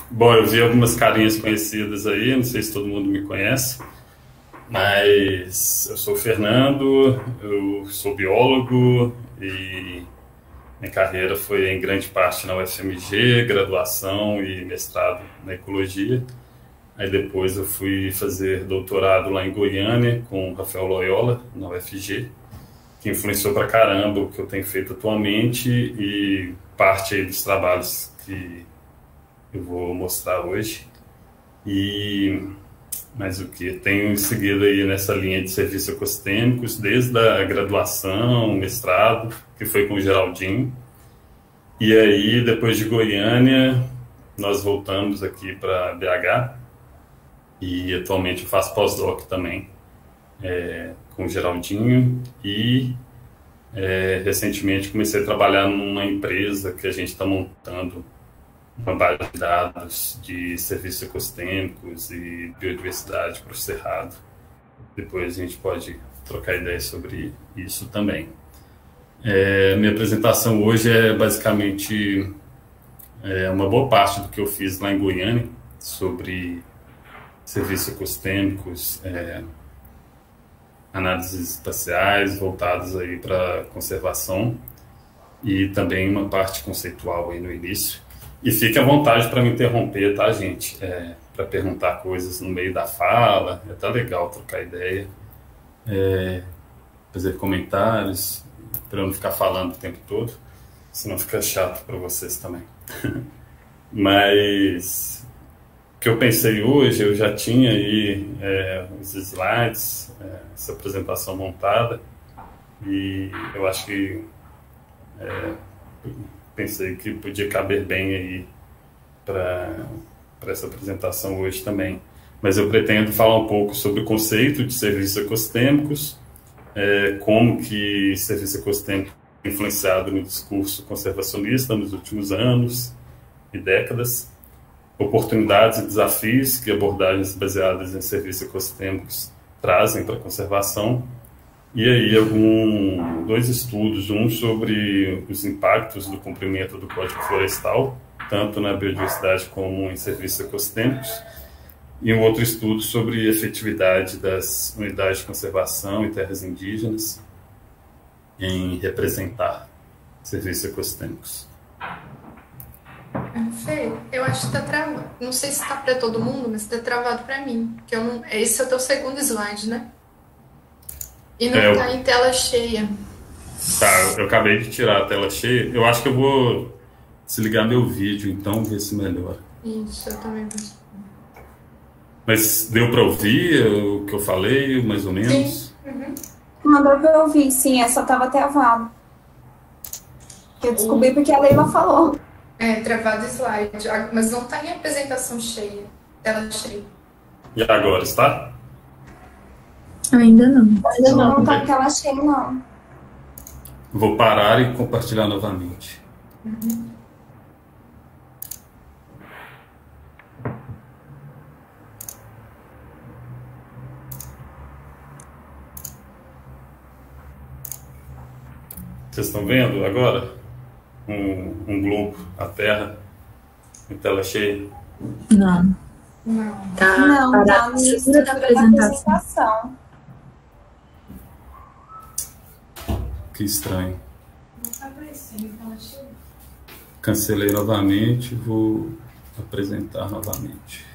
Bom, eu vi algumas carinhas conhecidas aí, não sei se todo mundo me conhece, mas eu sou o Fernando, eu sou biólogo e minha carreira foi em grande parte na UFMG, graduação e mestrado na ecologia. Aí depois eu fui fazer doutorado lá em Goiânia com o Rafael Loyola, na UFG, que influenciou pra caramba o que eu tenho feito atualmente e parte aí dos trabalhos que eu vou mostrar hoje. E mais o que? Tenho seguido aí nessa linha de serviços ecosistêmicos desde a graduação, mestrado, que foi com o Geraldinho. E aí, depois de Goiânia, nós voltamos aqui para BH e atualmente eu faço pós-doc também com o Geraldinho e recentemente comecei a trabalhar numa empresa que a gente está montando uma base de dados de serviços ecossistêmicos e biodiversidade para o Cerrado. Depois a gente pode trocar ideias sobre isso também. Minha apresentação hoje é basicamente uma boa parte do que eu fiz lá em Goiânia sobre serviços ecossistêmicos, análises espaciais voltadas aí para conservação e também uma parte conceitual aí no início. E fique à vontade para me interromper, tá, gente? Para perguntar coisas no meio da fala, é até legal trocar ideia, fazer comentários, para eu não ficar falando o tempo todo, senão fica chato para vocês também. Mas o que eu pensei hoje, eu já tinha aí os slides, essa apresentação montada, e eu acho que pensei que podia caber bem aí para essa apresentação hoje também. Mas eu pretendo falar um pouco sobre o conceito de serviços ecossistêmicos, como que serviço ecossistêmico tem influenciado no discurso conservacionista nos últimos anos e décadas, oportunidades e desafios que abordagens baseadas em serviços ecossistêmicos trazem para a conservação, e aí dois estudos, um sobre os impactos do cumprimento do Código Florestal, tanto na biodiversidade como em serviços ecossistêmicos, e um outro estudo sobre a efetividade das unidades de conservação em terras indígenas em representar serviços ecossistêmicos. Fê, eu acho que tá travado. Não sei se tá para todo mundo, mas tá travado para mim. Que eu não... Esse é o teu segundo slide, né? E não tá em tela cheia. Tá, eu acabei de tirar a tela cheia. Eu acho que eu vou desligar meu vídeo, então, ver se melhora. Isso, eu também vou. Mas deu para ouvir o que eu falei, mais ou menos? Sim. Uhum. Não, deu para ouvir, sim. Essa tava travada. Eu descobri porque a Leila falou. Travado o slide. Mas não tá em apresentação cheia. Tela cheia. E agora, está? Ainda não. Ainda não tá em tela cheia, não. Vou parar e compartilhar novamente. Uhum. Vocês estão vendo agora? Um globo, a Terra, em tela cheia? Não. Não. Tá no estrutura da apresentação. Que estranho. Não tá aparecendo em tela cheia. Cancelei novamente, vou apresentar novamente.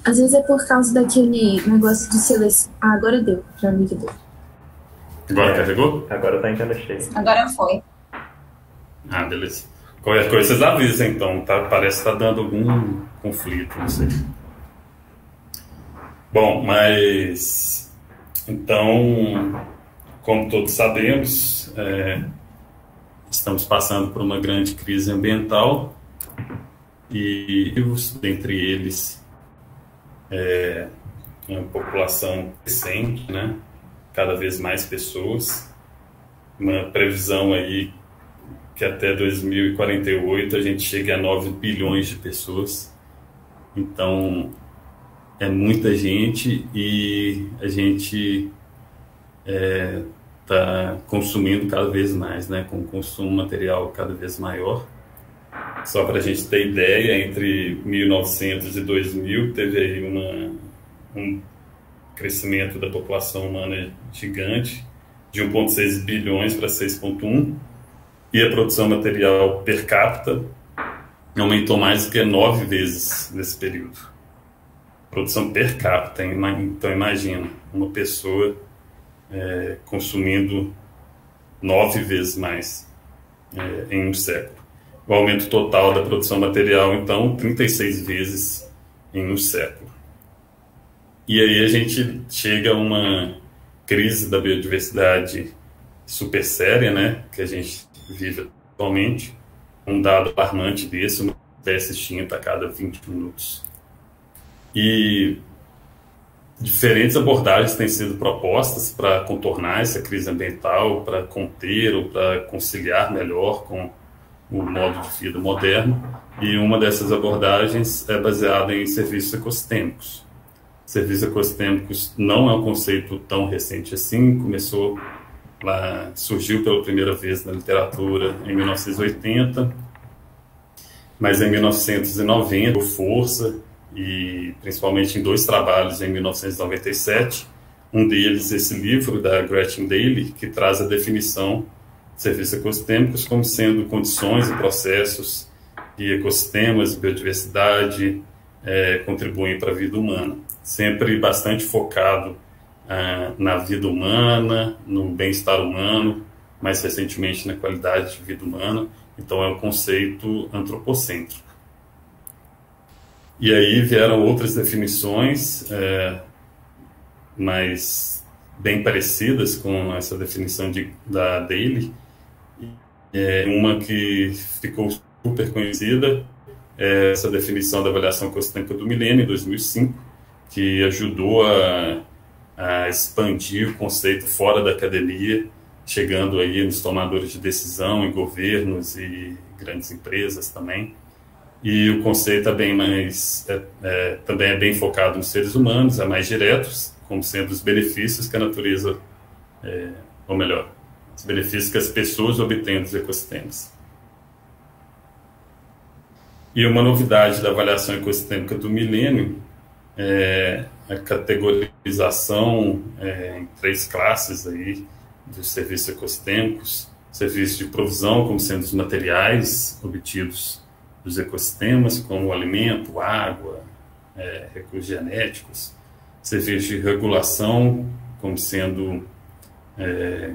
Às vezes é por causa daquele negócio de seleção. Ah, agora deu. Já vi que deu. Agora carregou? Agora tá em tela cheia. Agora foi. Ah, beleza. Qualquer coisa vocês avisam, então, tá? Parece que tá dando algum conflito, não sei. Bom, mas... Então, como todos sabemos, estamos passando por uma grande crise ambiental e, dentre eles, uma população crescente, né? Cada vez mais pessoas. Uma previsão aí que até 2048 a gente chegue a 9 bilhões de pessoas. Então, é muita gente e a gente está consumindo cada vez mais, né, com o consumo material cada vez maior. Só para a gente ter ideia, entre 1900 e 2000 teve aí um crescimento da população humana gigante, de 1,6 bilhões para 6,1, e a produção material per capita aumentou mais do que 9 vezes nesse período. Produção per capita, então imagina, uma pessoa consumindo 9 vezes mais em um século. O aumento total da produção material, então, 36 vezes em um século. E aí a gente chega a uma crise da biodiversidade super séria, né, que a gente vive atualmente. Um dado alarmante desse, uma espécie extinta a cada 20 minutos. E diferentes abordagens têm sido propostas para contornar essa crise ambiental, para conter ou para conciliar melhor com o modo de vida moderno. E uma dessas abordagens é baseada em serviços ecossistêmicos. Serviços ecossistêmicos não é um conceito tão recente assim, surgiu pela primeira vez na literatura em 1980, mas em 1990 deu força, e principalmente em 2 trabalhos em 1997, um deles esse livro da Gretchen Daly, que traz a definição de serviços ecossistêmicos como sendo condições e processos que ecossistemas e biodiversidade contribuem para a vida humana, sempre bastante focado na vida humana, no bem-estar humano, mais recentemente na qualidade de vida humana. Então é um conceito antropocêntrico. E aí vieram outras definições mais bem parecidas com essa definição da Daly. Uma que ficou super conhecida é essa definição da avaliação ecossistêmica do milênio, em 2005, que ajudou a expandir o conceito fora da academia, chegando aí nos tomadores de decisão, em governos e grandes empresas também. E o conceito também é bem focado nos seres humanos, é mais direto, como sendo os benefícios que a natureza, ou melhor, os benefícios que as pessoas obtêm dos ecossistemas. E uma novidade da avaliação ecossistêmica do milênio é a categorização em 3 classes aí dos serviços ecossistêmicos: serviços de provisão, como sendo os materiais obtidos dos ecossistemas, como alimento, água, recursos genéticos; serviços de regulação, como sendo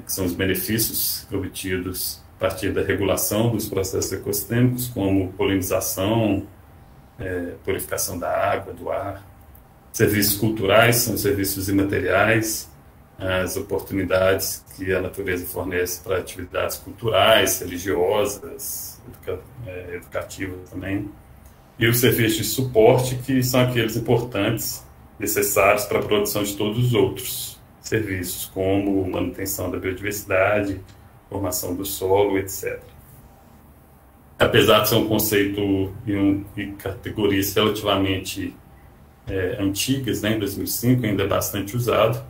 que são os benefícios obtidos a partir da regulação dos processos ecossistêmicos, como polinização, purificação da água, do ar. Serviços culturais são serviços imateriais, as oportunidades que a natureza fornece para atividades culturais, religiosas, educativas também. E os serviços de suporte, que são aqueles importantes, necessários para a produção de todos os outros serviços, como manutenção da biodiversidade, formação do solo, etc. Apesar de ser um conceito e categorias relativamente antigas, né, em 2005, ainda é bastante usado,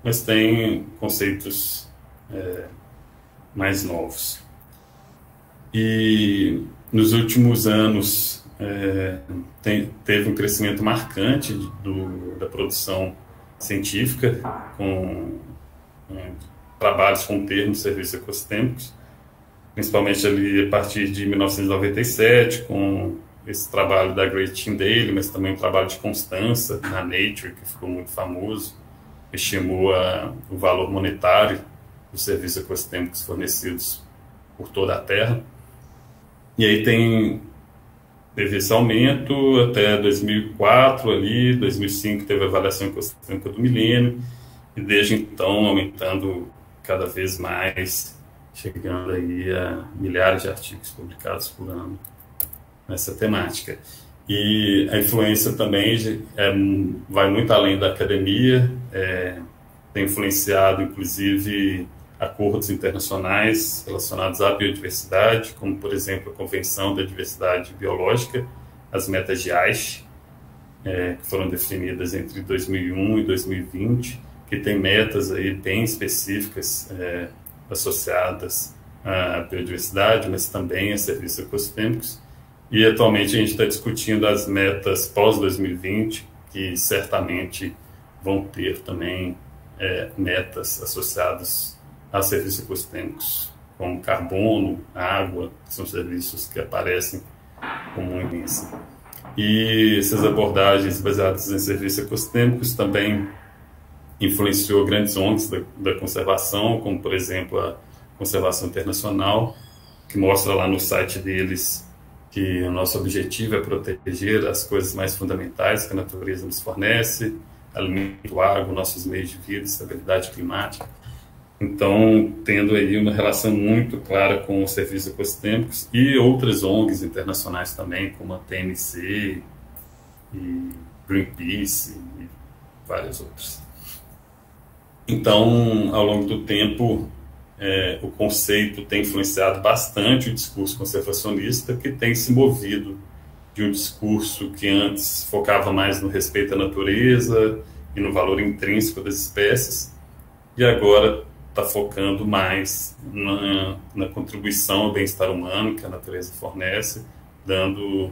mas tem conceitos mais novos. E nos últimos anos teve um crescimento marcante da produção científica, com trabalhos com termos de serviços ecossistêmicos, principalmente ali a partir de 1997, com esse trabalho da Gretchen Daly, mas também um trabalho de Constança na Nature, que ficou muito famoso, estimou o valor monetário dos serviços ecossistêmicos fornecidos por toda a Terra. E aí teve esse aumento até 2004, ali, 2005 teve a avaliação ecossistêmica do milênio, e desde então aumentando cada vez mais, chegando aí a milhares de artigos publicados por ano nessa temática. E a influência também vai muito além da academia, tem influenciado, inclusive, acordos internacionais relacionados à biodiversidade, como, por exemplo, a Convenção da Diversidade Biológica, as metas de Aichi, que foram definidas entre 2001 e 2020, que tem metas aí bem específicas associadas à biodiversidade, mas também a serviços ecossistêmicos. E atualmente a gente está discutindo as metas pós-2020, que certamente vão ter também metas associadas a serviços ecossistêmicos, como carbono, água, que são serviços que aparecem com muita intensidade. E essas abordagens baseadas em serviços ecossistêmicos também influenciou grandes ONGs da conservação, como, por exemplo, a Conservação Internacional, que mostra lá no site deles que o nosso objetivo é proteger as coisas mais fundamentais que a natureza nos fornece, alimento, água, nossos meios de vida, estabilidade climática. Então, tendo aí uma relação muito clara com os serviços ecossistêmicos e outras ONGs internacionais também, como a TNC e Greenpeace e várias outras. Então, ao longo do tempo, o conceito tem influenciado bastante o discurso conservacionista, que tem se movido de um discurso que antes focava mais no respeito à natureza e no valor intrínseco das espécies, e agora está focando mais na contribuição ao bem-estar humano que a natureza fornece, dando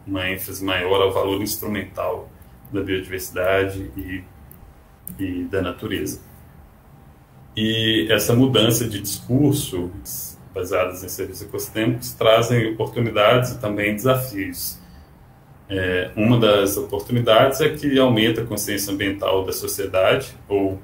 uma ênfase maior ao valor instrumental da biodiversidade e da natureza. E essa mudança de discurso, baseadas em serviços ecossistêmicos, trazem oportunidades e também desafios. Uma das oportunidades é que aumenta a consciência ambiental da sociedade, ou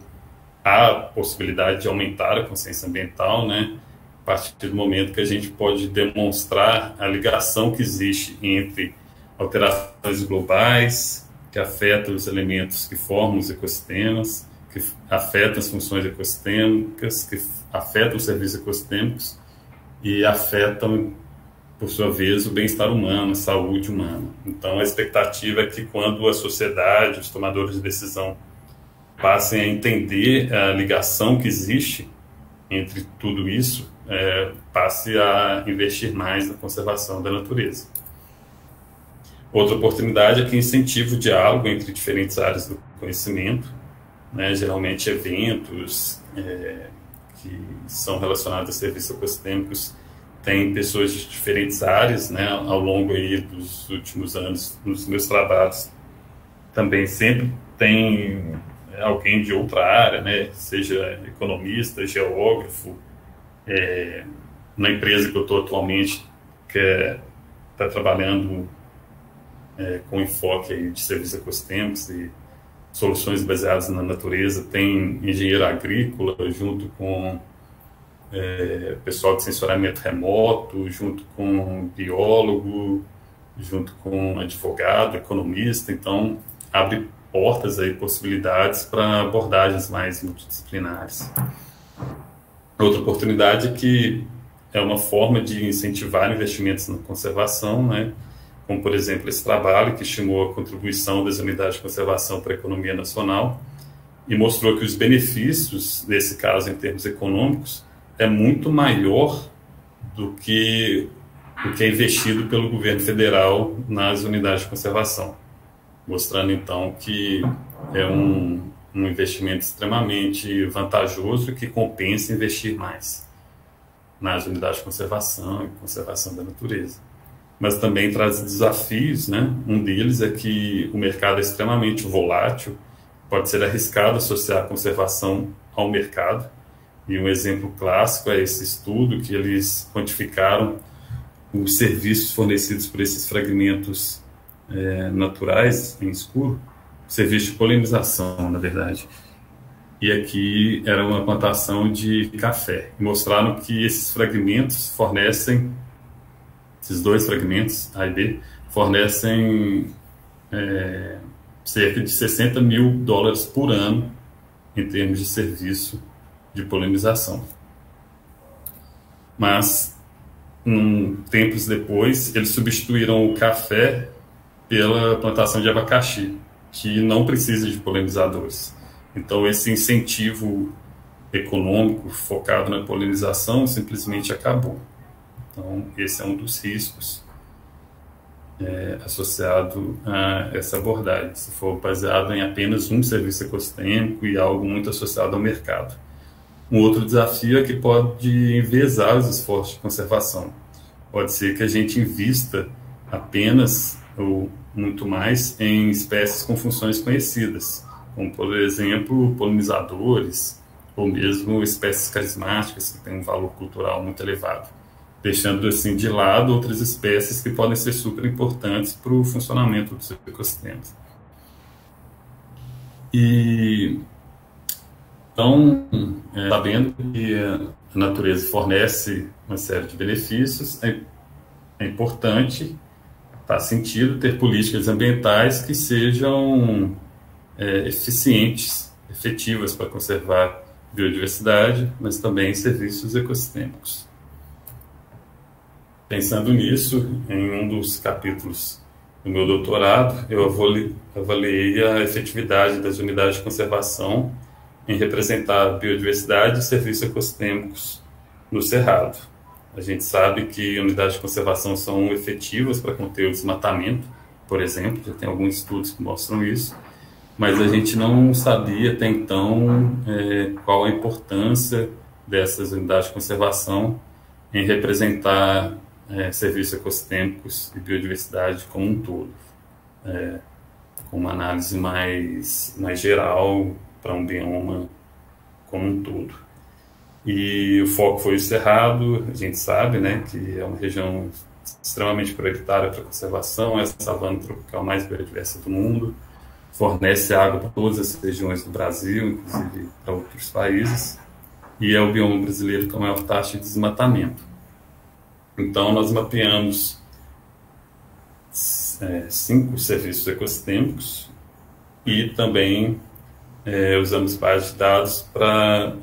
há a possibilidade de aumentar a consciência ambiental, né, a partir do momento que a gente pode demonstrar a ligação que existe entre alterações globais, que afetam os elementos que formam os ecossistemas, que afetam as funções ecossistêmicas, que afetam os serviços ecossistêmicos e afetam, por sua vez, o bem-estar humano, a saúde humana. Então, a expectativa é que quando a sociedade, os tomadores de decisão, passem a entender a ligação que existe entre tudo isso, passe a investir mais na conservação da natureza. Outra oportunidade é que incentiva o diálogo entre diferentes áreas do conhecimento, né, geralmente eventos que são relacionados a serviços ecossistêmicos têm pessoas de diferentes áreas, né, ao longo aí dos últimos anos, nos meus trabalhos, também sempre tem alguém de outra área, né, seja economista, geógrafo. Na empresa que eu estou atualmente, que está trabalhando com enfoque aí de serviços ecossistêmicos e soluções baseadas na natureza, tem engenheiro agrícola junto com pessoal de sensoramento remoto, junto com biólogo, junto com advogado, economista. Então, abre portas aí, possibilidades para abordagens mais multidisciplinares. Outra oportunidade é que é uma forma de incentivar investimentos na conservação, né? Como, por exemplo, esse trabalho que estimou a contribuição das unidades de conservação para a economia nacional e mostrou que os benefícios, nesse caso, em termos econômicos, é muito maior do que o que é investido pelo governo federal nas unidades de conservação, mostrando, então, que é um investimento extremamente vantajoso que compensa investir mais nas unidades de conservação e conservação da natureza. Mas também traz desafios, né? Um deles é que o mercado é extremamente volátil, pode ser arriscado associar a conservação ao mercado, e um exemplo clássico é esse estudo que eles quantificaram os serviços fornecidos por esses fragmentos naturais em escuro, serviço de polinização, na verdade. E aqui era uma plantação de café. E mostraram que esses fragmentos fornecem, esses dois fragmentos, A e B, fornecem cerca de $60 mil por ano em termos de serviço de polinização. Mas, tempos depois, eles substituíram o café pela plantação de abacaxi, que não precisa de polinizadores. Então, esse incentivo econômico focado na polinização simplesmente acabou. Então, esse é um dos riscos associado a essa abordagem, se for baseado em apenas um serviço ecossistêmico e algo muito associado ao mercado. Um outro desafio é que pode enviesar os esforços de conservação. Pode ser que a gente invista apenas ou muito mais em espécies com funções conhecidas, como, por exemplo, polinizadores ou mesmo espécies carismáticas que têm um valor cultural muito elevado, deixando assim de lado outras espécies que podem ser super importantes para o funcionamento dos ecossistemas. E então, sabendo que a natureza fornece uma série de benefícios, é importante, faz sentido, ter políticas ambientais que sejam eficientes, efetivas para conservar biodiversidade, mas também serviços ecossistêmicos. Pensando nisso, em um dos capítulos do meu doutorado, eu avaliei a efetividade das unidades de conservação em representar biodiversidade e serviços ecossistêmicos no Cerrado. A gente sabe que unidades de conservação são efetivas para conter o desmatamento, por exemplo, já tem alguns estudos que mostram isso, mas a gente não sabia até então qual a importância dessas unidades de conservação em representar serviços ecossistêmicos e biodiversidade como um todo, com uma análise mais geral para um bioma como um todo. E o foco foi o Cerrado, a gente sabe, né, que é uma região extremamente prioritária para a conservação, é a savana tropical mais biodiversa do mundo, fornece água para todas as regiões do Brasil, inclusive para outros países, e é o bioma brasileiro com a maior taxa de desmatamento. Então, nós mapeamos 5 serviços ecossistêmicos e também usamos bases de dados para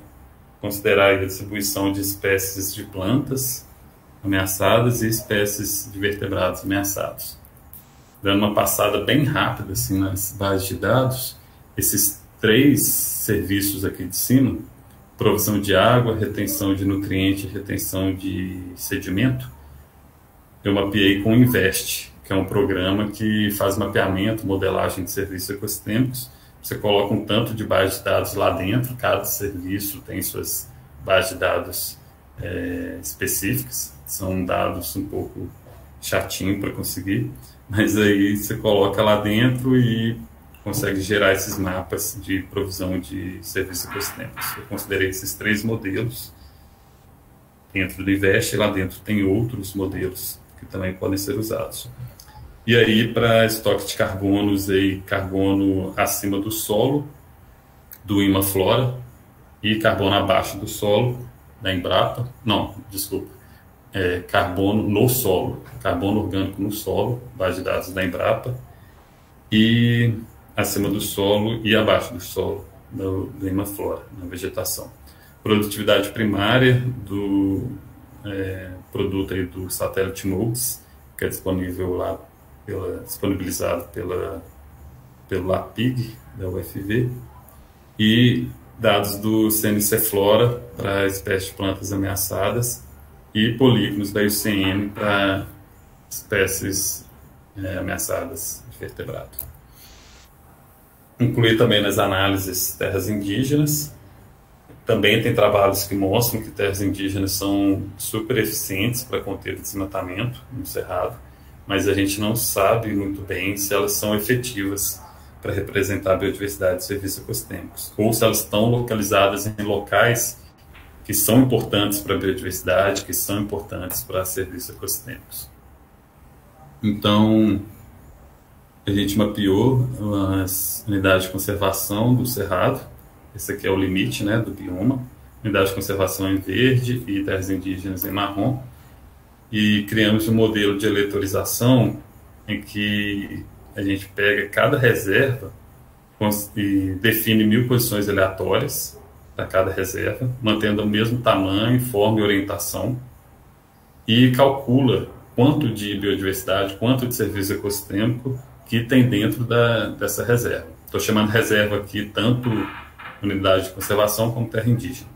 considerar a distribuição de espécies de plantas ameaçadas e espécies de vertebrados ameaçados. Dando uma passada bem rápida assim, nas bases de dados, esses 3 serviços aqui de cima, provisão de água, retenção de nutrientes, retenção de sedimento, eu mapeei com o INVEST, que é um programa que faz mapeamento, modelagem de serviços ecossistêmicos. Você coloca um tanto de base de dados lá dentro, cada serviço tem suas bases de dados específicas, são dados um pouco chatinho para conseguir, mas aí você coloca lá dentro e consegue gerar esses mapas de provisão de serviços ecossistêmicos. Eu considerei esses 3 modelos dentro do INVEST, e lá dentro tem outros modelos que também podem ser usados. E aí, para estoque de carbono, usei carbono acima do solo, do Imaflora, e carbono abaixo do solo, da Embrapa. Não, desculpa. Carbono no solo, carbono orgânico no solo, base de dados da Embrapa, e acima do solo e abaixo do solo, do Imaflora, na vegetação. Produtividade primária do produto aí do satélite MODES, que é disponível lá, disponibilizado pelo APIG da UFV, e dados do CNC-FLORA para espécies de plantas ameaçadas e polígonos da IUCN para espécies ameaçadas de vertebrado. Incluí também nas análises terras indígenas. Também tem trabalhos que mostram que terras indígenas são super eficientes para conter o desmatamento no Cerrado, mas a gente não sabe muito bem se elas são efetivas para representar a biodiversidade de serviços ecossistêmicos, ou se elas estão localizadas em locais que são importantes para a biodiversidade, que são importantes para serviços ecossistêmicos. Então, a gente mapeou as unidades de conservação do Cerrado. Esse aqui é o limite, né, do bioma. Unidade de conservação em verde e terras indígenas em marrom. E criamos um modelo de eleitorização em que a gente pega cada reserva e define 1000 posições aleatórias para cada reserva, mantendo o mesmo tamanho, forma e orientação, e calcula quanto de biodiversidade, quanto de serviço ecossistêmico que tem dentro dessa reserva. Estou chamando reserva aqui tanto unidade de conservação como terra indígena.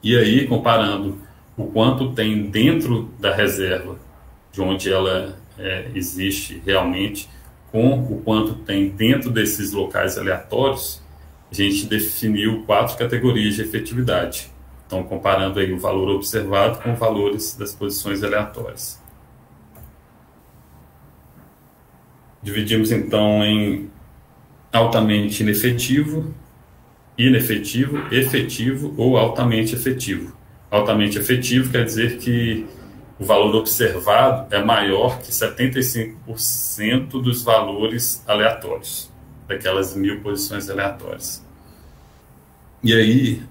E aí, comparando o quanto tem dentro da reserva, de onde ela existe realmente, com o quanto tem dentro desses locais aleatórios, a gente definiu 4 categorias de efetividade. Então, comparando aí o valor observado com valores das posições aleatórias. Dividimos, então, em altamente inefetivo, inefetivo, efetivo ou altamente efetivo. Altamente efetivo quer dizer que o valor observado é maior que 75% dos valores aleatórios, daquelas 1000 posições aleatórias. E aí,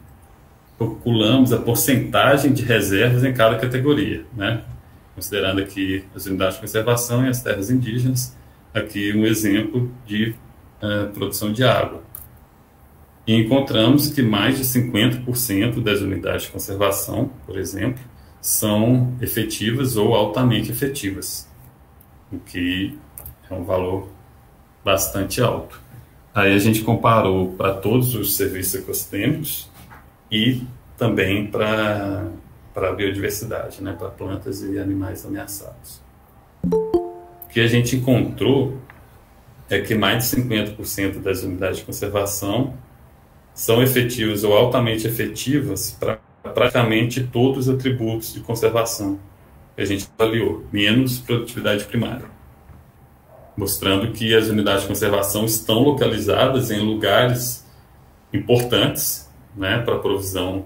calculamos a porcentagem de reservas em cada categoria, né? Considerando aqui as unidades de conservação e as terras indígenas, aqui um exemplo de produção de água. E encontramos que mais de 50% das unidades de conservação, por exemplo, são efetivas ou altamente efetivas, o que é um valor bastante alto. Aí a gente comparou para todos os serviços ecossistêmicos e também para a biodiversidade, né, para plantas e animais ameaçados. O que a gente encontrou é que mais de 50% das unidades de conservação são efetivas ou altamente efetivas para praticamente todos os atributos de conservação que a gente avaliou, menos produtividade primária, mostrando que as unidades de conservação estão localizadas em lugares importantes, né, para a provisão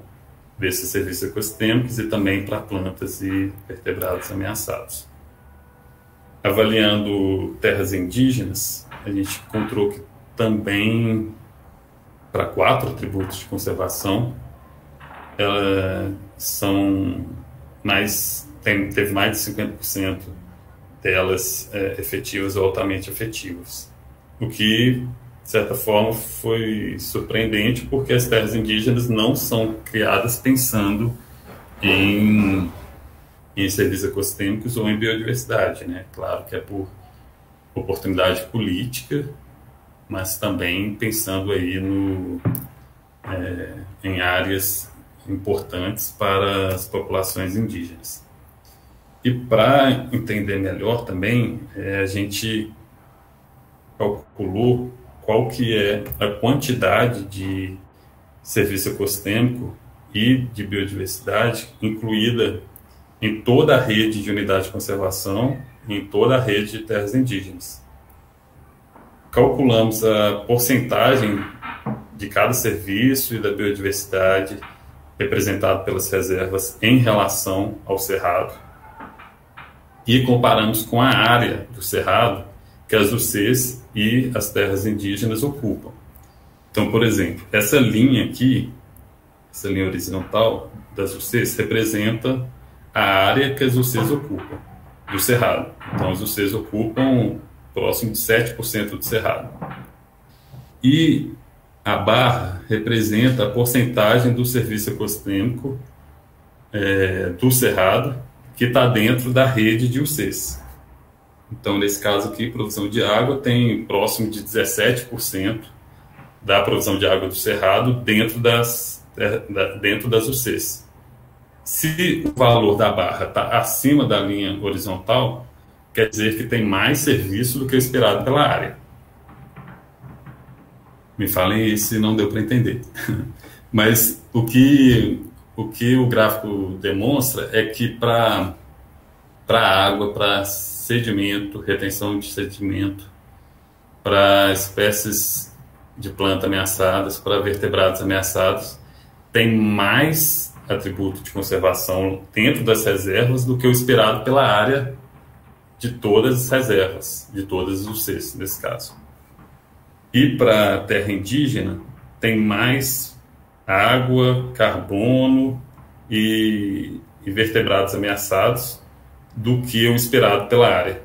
desses serviços ecossistêmicos e também para plantas e vertebrados ameaçados. Avaliando terras indígenas, a gente encontrou que também para 4 atributos de conservação, teve mais de 50% delas efetivas ou altamente efetivas. O que, de certa forma, foi surpreendente, porque as terras indígenas não são criadas pensando em serviços ecossistêmicos ou em biodiversidade, né? Claro que é por oportunidade política, mas também pensando aí em áreas importantes para as populações indígenas. E para entender melhor também, a gente calculou qual que é a quantidade de serviço ecossistêmico e de biodiversidade incluída em toda a rede de unidade de conservação e em toda a rede de terras indígenas. Calculamos a porcentagem de cada serviço e da biodiversidade representado pelas reservas em relação ao cerrado e comparamos com a área do cerrado que as UCs e as terras indígenas ocupam. Então, por exemplo, essa linha aqui, essa linha horizontal das UCs, representa a área que as UCs ocupam do cerrado. Então, as UCs ocupam próximo de 7% do cerrado. E a barra representa a porcentagem do serviço ecossistêmico do cerrado que está dentro da rede de UCs. Então, nesse caso aqui, produção de água tem próximo de 17% da produção de água do cerrado dentro das UCs. Se o valor da barra está acima da linha horizontal, quer dizer que tem mais serviço do que o esperado pela área. Me falem se não deu para entender. Mas o que o gráfico demonstra é que para água, para sedimento, retenção de sedimento, para espécies de planta ameaçadas, para vertebrados ameaçados, tem mais atributo de conservação dentro das reservas do que o esperado pela área de todas as reservas, de todas as UCs, nesse caso. E para a terra indígena, tem mais água, carbono e vertebrados ameaçados do que o esperado pela área.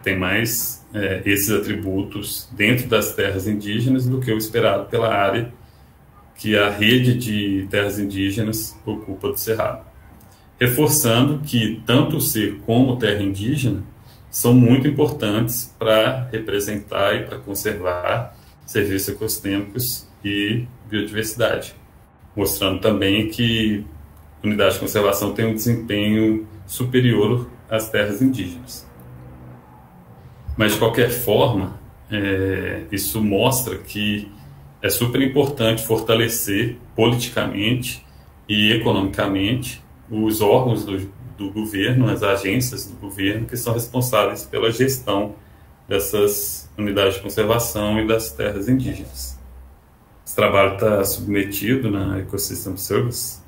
Tem mais esses atributos dentro das terras indígenas do que o esperado pela área que a rede de terras indígenas ocupa do cerrado. Reforçando que tanto o ser como terra indígena são muito importantes para representar e para conservar serviços ecossistêmicos e biodiversidade, mostrando também que a unidade de conservação tem um desempenho superior às terras indígenas. Mas, de qualquer forma, isso mostra que é super importante fortalecer politicamente e economicamente os órgãos do governo, as agências do governo que são responsáveis pela gestão dessas unidades de conservação e das terras indígenas. Esse trabalho está submetido na Ecosystem Service,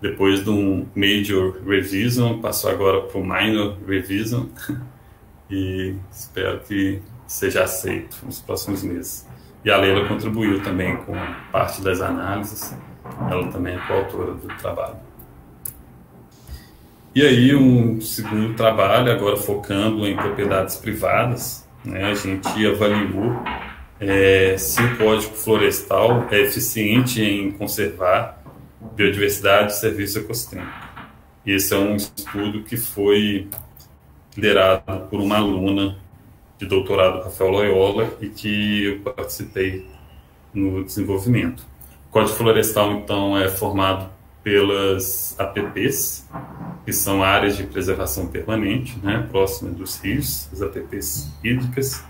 depois de um Major Revision, passou agora para o Minor Revision, e espero que seja aceito nos próximos meses. E a Leila contribuiu também com parte das análises, ela também é coautora do trabalho. E aí um segundo trabalho, agora focando em propriedades privadas, né, a gente avaliou se o Código Florestal é eficiente em conservar biodiversidade e serviço ecossistêmico. Esse é um estudo que foi liderado por uma aluna de doutorado, Rafael Loyola, e que eu participei no desenvolvimento. O Código Florestal, então, é formado pelas APPs, que são áreas de preservação permanente, né, próximas dos rios, as APPs hídricas,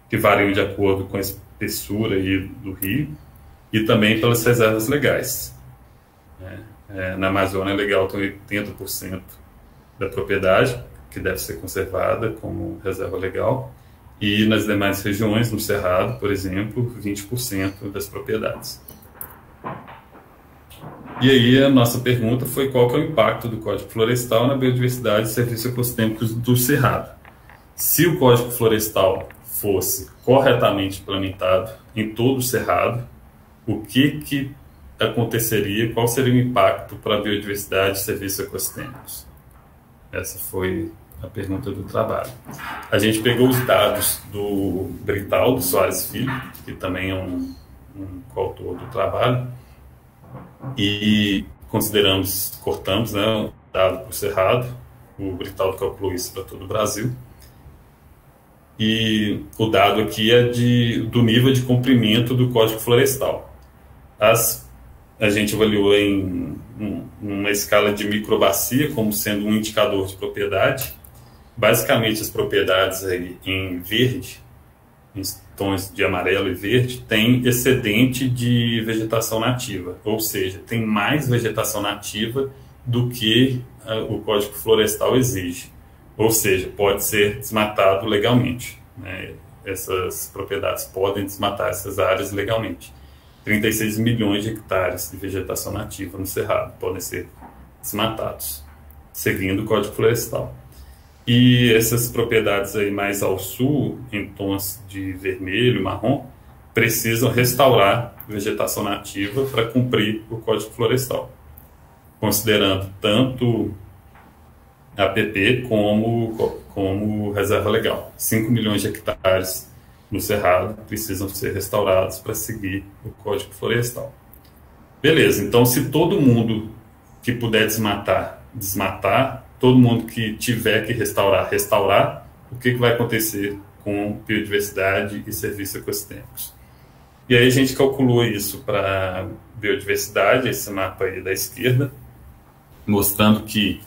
que variam de acordo com a espessura do rio, e também pelas reservas legais. Na Amazônia Legal tem 80% da propriedade que deve ser conservada como reserva legal, e nas demais regiões, no Cerrado, por exemplo, 20% das propriedades. E aí a nossa pergunta foi qual que é o impacto do Código Florestal na biodiversidade e serviços ecossistêmicos do Cerrado. Se o Código Florestal fosse corretamente implementado em todo o Cerrado, o que aconteceria, qual seria o impacto para a biodiversidade e serviços ecossistêmicos? Essa foi a pergunta do trabalho. A gente pegou os dados do Britaldo Soares Filho, que também é um coautor do trabalho, e cortamos, né, o dado por Cerrado. O Britaldo calculou isso para todo o Brasil. E o dado aqui é do nível de cumprimento do Código Florestal. A gente avaliou em uma escala de microbacia como sendo um indicador de propriedade. Basicamente, as propriedades aí em verde, em tons de amarelo e verde, tem excedente de vegetação nativa, ou seja, tem mais vegetação nativa do que o Código Florestal exige. Ou seja, pode ser desmatado legalmente, né? Essas propriedades podem desmatar essas áreas legalmente. 36 milhões de hectares de vegetação nativa no Cerrado podem ser desmatados, seguindo o Código Florestal. E essas propriedades aí mais ao sul, em tons de vermelho e marrom, precisam restaurar vegetação nativa para cumprir o Código Florestal, considerando tanto APP como reserva legal. 5 milhões de hectares no Cerrado precisam ser restaurados para seguir o Código Florestal. Beleza, então se todo mundo que puder desmatar, todo mundo que tiver que restaurar, o que vai acontecer com biodiversidade e serviços ecossistêmicos? E aí a gente calculou isso para biodiversidade, esse mapa aí da esquerda, mostrando que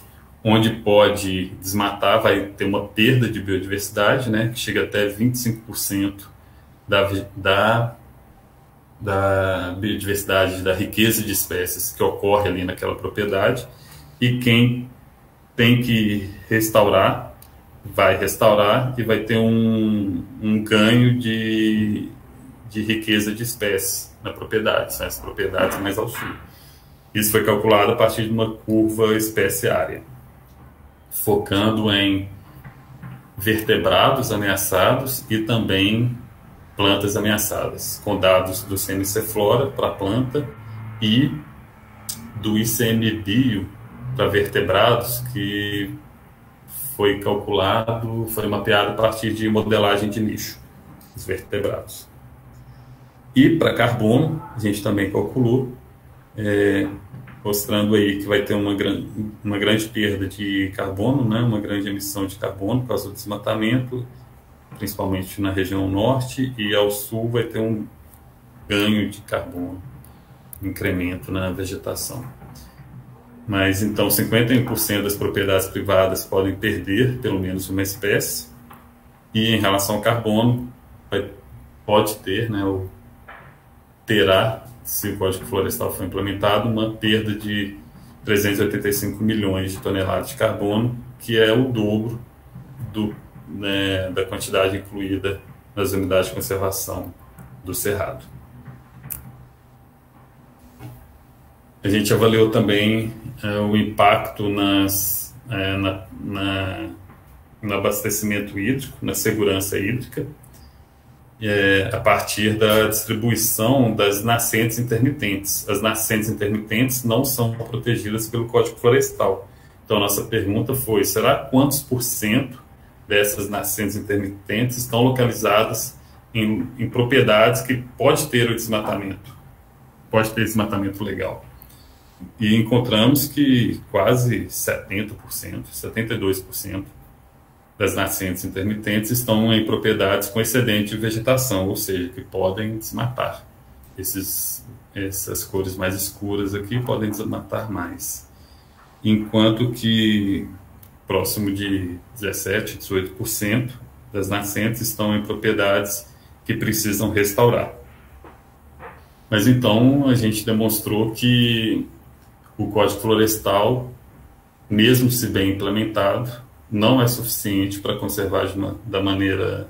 onde pode desmatar vai ter uma perda de biodiversidade, né, que chega até 25% da biodiversidade, da riqueza de espécies que ocorre ali naquela propriedade, e quem tem que restaurar, vai restaurar e vai ter um ganho de riqueza de espécies na propriedade, são as propriedades mais ao sul. Isso foi calculado a partir de uma curva espécie-área, focando em vertebrados ameaçados e também plantas ameaçadas, com dados do CNC-FLORA para planta e do ICMBio para vertebrados, que foi calculado, foi mapeado a partir de modelagem de nicho, os vertebrados. E para carbono, a gente também calculou, mostrando aí que vai ter uma grande perda de carbono, né, uma grande emissão de carbono por causa do desmatamento, principalmente na região norte, e ao sul vai ter um ganho de carbono, incremento na vegetação. Mas então 51% das propriedades privadas podem perder pelo menos uma espécie, e em relação ao carbono pode ter, né, terá, se o Código Florestal for implementado, uma perda de 385 milhões de toneladas de carbono, que é o dobro da quantidade incluída nas unidades de conservação do Cerrado. A gente avaliou também o impacto no abastecimento hídrico, na segurança hídrica, a partir da distribuição das nascentes intermitentes. As nascentes intermitentes não são protegidas pelo Código Florestal. Então, a nossa pergunta foi, será quantos por cento dessas nascentes intermitentes estão localizadas em propriedades que pode ter o desmatamento, pode ter desmatamento legal? E encontramos que quase 70%, 72% das nascentes intermitentes estão em propriedades com excedente de vegetação, ou seja, que podem desmatar. Essas cores mais escuras aqui podem desmatar mais. Enquanto que próximo de 17%, 18% das nascentes estão em propriedades que precisam restaurar. Mas então a gente demonstrou que o Código Florestal, mesmo se bem implementado, não é suficiente para conservar da maneira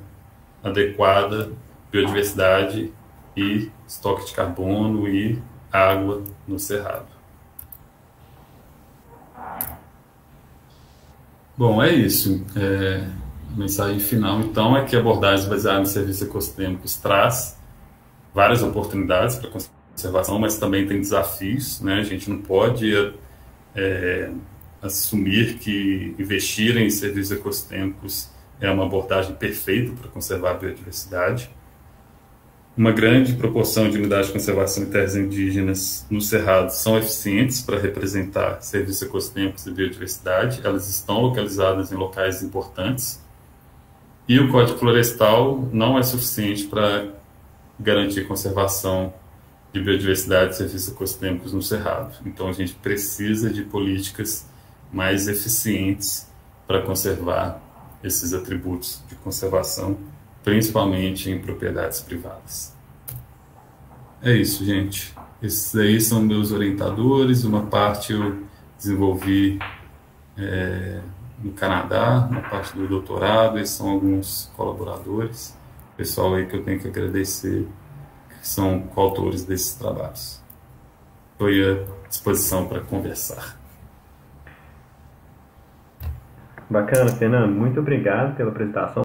adequada biodiversidade e estoque de carbono e água no Cerrado. Bom, é isso. A mensagem final, então, é que a abordagem baseada em serviços ecossistêmicos traz várias oportunidades para conservação, mas também tem desafios, né? A gente não pode assumir que investir em serviços ecossistêmicos é uma abordagem perfeita para conservar a biodiversidade. Uma grande proporção de unidades de conservação em terras indígenas no Cerrado são eficientes para representar serviços ecossistêmicos e biodiversidade. Elas estão localizadas em locais importantes. E o Código Florestal não é suficiente para garantir conservação de biodiversidade e serviços ecossistêmicos no Cerrado. Então, a gente precisa de políticas mais eficientes para conservar esses atributos de conservação, principalmente em propriedades privadas. É isso, gente. Esses aí são meus orientadores. Uma parte eu desenvolvi no Canadá, na parte do doutorado. Esses são alguns colaboradores, pessoal aí que eu tenho que agradecer, que são coautores desses trabalhos. Estou à disposição para conversar. Bacana, Fernando. Muito obrigado pela apresentação.